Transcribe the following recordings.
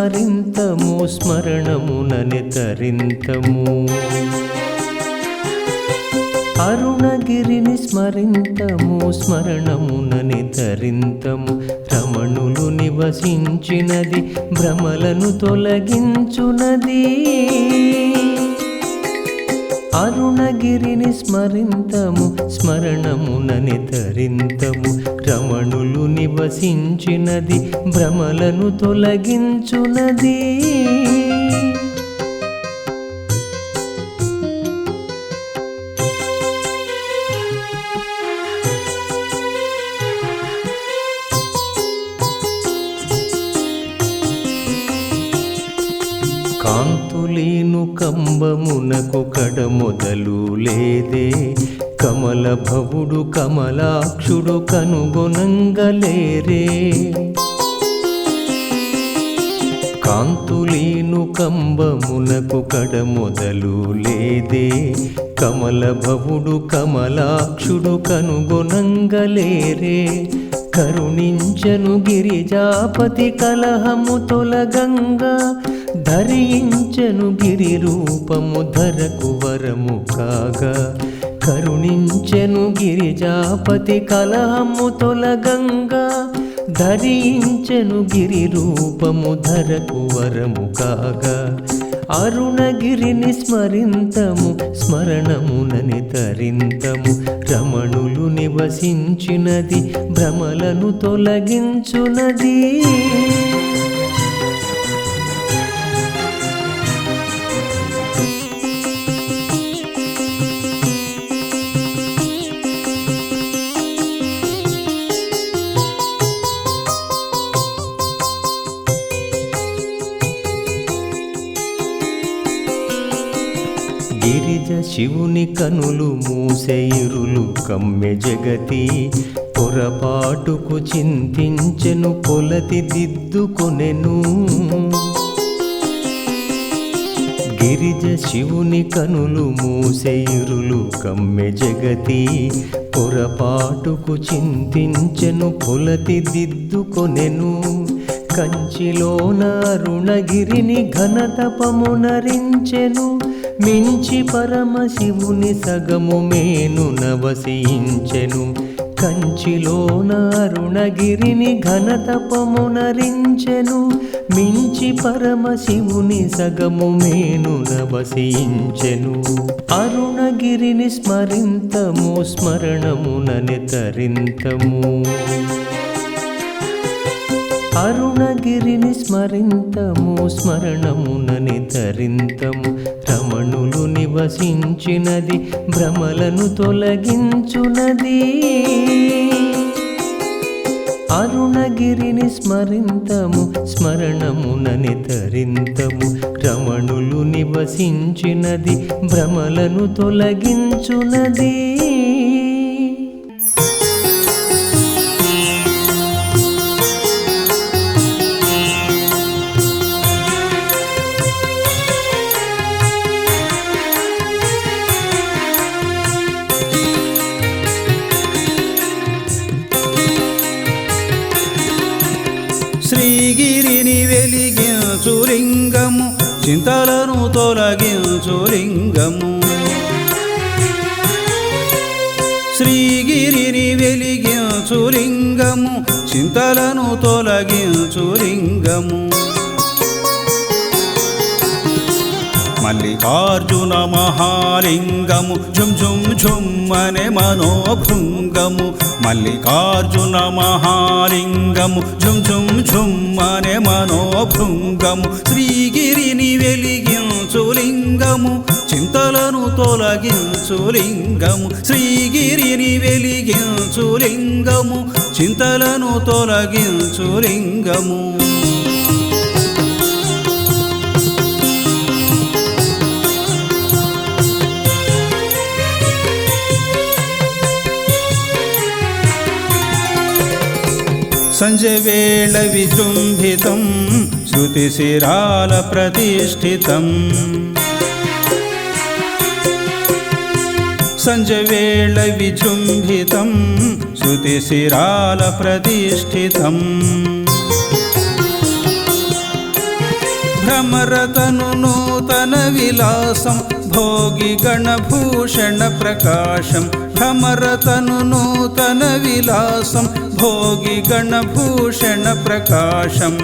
స్మరింతము స్మరణమునని తరింతము అరుణగిరిని స్మరింతము స్మరణమునని తరింతము రమణులు నివసించినది భ్రమలను తొలగించునది అరుణగిరిని స్మరింతము స్మరణమునని తరింతము రమణులు నివసించినది భ్రమలను తొలగించునది కాంతులీను కంబమునకు కడమొదలు లేదే కమల భవుడు కమలాక్షుడు కనుగొనంగలేరే కాంతులీను కంబమునకు కడమొదలు లేదే కమల భవుడు కమలాక్షుడు కనుగొనంగలేరే కరుణించను గిరిజాపతి కలహము తొలగంగా ధరించెను గిరి రూపము ధరకు వరము కాగా కరుణించెను గిరిజాపతి కలహము తొలగంగా ధరించెను గిరి రూపము ధరకు వరము కాగా అరుణగిరిని స్మరింతము స్మరణమునని తరింతము రమణులు నివసించినది భ్రమలను తొలగించునది గిరిజ శివుని కనులు మూసే ఇరులు కమ్మె జగతి పొరపాటుకు చింతించెను కొలతి దిద్దుకొనెను గిరిజ శివుని కనులు మూసే ఇరులు కమ్మె జగతి పొరపాటుకు చింతించెను కొలతి దిద్దుకొనెను కంచిలోన అరుణగిరిని ఘనతపమునరించెను మించి పరమశివుని సగము మేను నవసించెను కంచిలోన అరుణగిరిని ఘనతపమునరించెను మించి పరమశివుని సగము మేను నవసించెను అరుణగిరిని స్మరింతము స్మరణమునని తరింతము అరుణగిరిని స్మరింతము స్మరణమునని తరింతము రమణులు నివసించినది భ్రమలను తొలగించునది అరుణగిరిని స్మరింతము స్మరణమునని తరింతము రమణులు నివసించినది భ్రమలను తొలగించునది శ్రీగిరిని వెలిగించు లింగము చింతలను తొలగించు లింగము శ్రీగిరిని వెలిగించు లింగము చింతలను తొలగించు లింగము మల్లికార్జున మహాలింగము ఝుమ్ ఝుమ్ ఝుమ్ అనే మనోభృంగము మల్లికార్జున మహాలింగము ఝుమ్ ఝుమ్ ఝుమ్ అనే మనోభృంగము శ్రీగిరిని వెలిగించు లింగము చింతలను తొలగించు లింగము శ్రీగిరిని వెలిగించు లింగము చింతలను తొలగించు లింగము సంజవేళ విజృంభితం శృతిశిరాల ప్రతిష్ఠితం సంజవేళ విజృంభితం శృతిశిరాల ప్రతిష్ఠితం భ్రమరతను నూతన విలాసం భోగి గణభూషణ ప్రకాశం భ్రమరతను నూతన విలాసం భోగి గణభూషణ ప్రకాశం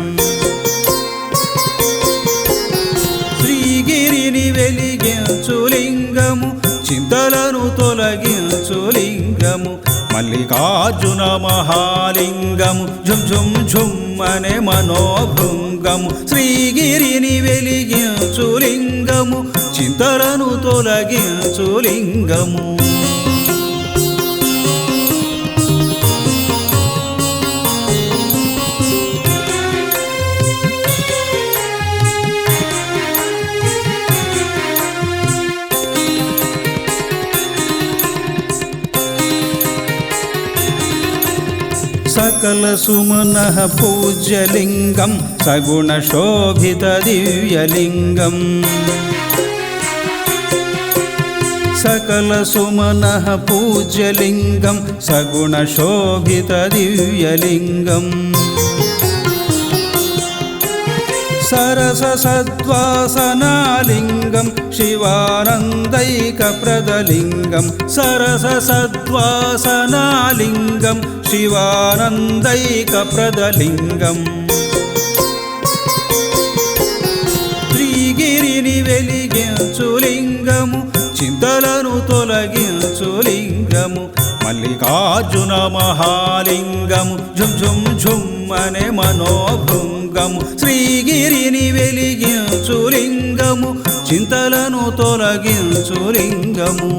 శ్రీగిరిని వెలిగించు లింగము చింతలను తొలగించు లింగము మల్లికార్జున మహాలింగము ఝుం ఝుం ఝుం అనే మనోభృంగము శ్రీగిరిని వెలిగించు లింగము చింతలను తొలగించు లింగము సకల సుమనః పూజ్యలింగం సగుణ శోభిత దివ్యలింగం సకల సుమనః పూజ్యలింగం సగుణ శోభిత దివ్యలింగం సరస సద్వాసనాలింగం శివానందైక ప్రదలింగం సరస సద్వాసనాలింగం శివానందైక ప్రదలింగం శ్రీగిరిని వెలిగించు లింగము చింతలను తొలగించు లింగము మల్లికార్జున మహాలింగము ఝుం ఝుం ఝుం అనే మనోభృంగము శ్రీగిరిని వెలిగించు లింగము చింతలను తొలగించు లింగము